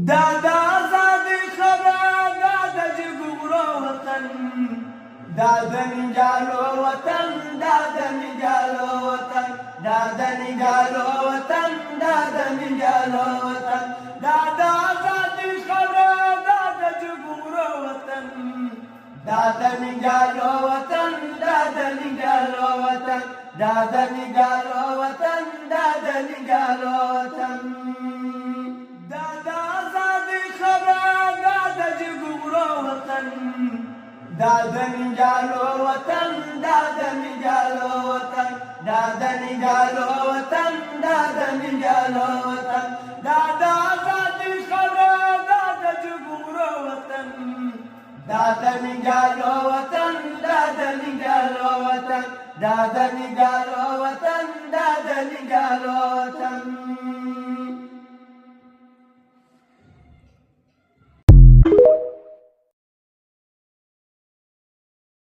دادا آزادی خبر دادا جگورو وطن دادا نجالو وطن دادا نجالو وطن دادا نجالو وطن دادا نجالو وطن دادا آزادی خبر دادا جگورو وطن دادا نجالو وطن دادا نجالو وطن دادا نجالو وطن دادا نجالو وطن دادا آزادی خبر دادا جگورو وطن دادا نجالو وطن دادا نجالو وطن دادا نجالو وطن دادا نجالو وطن دادا آزادی خبر دادا جگورو وطن دادا نجالو وطن دادا نجالو وطن دادا نجالو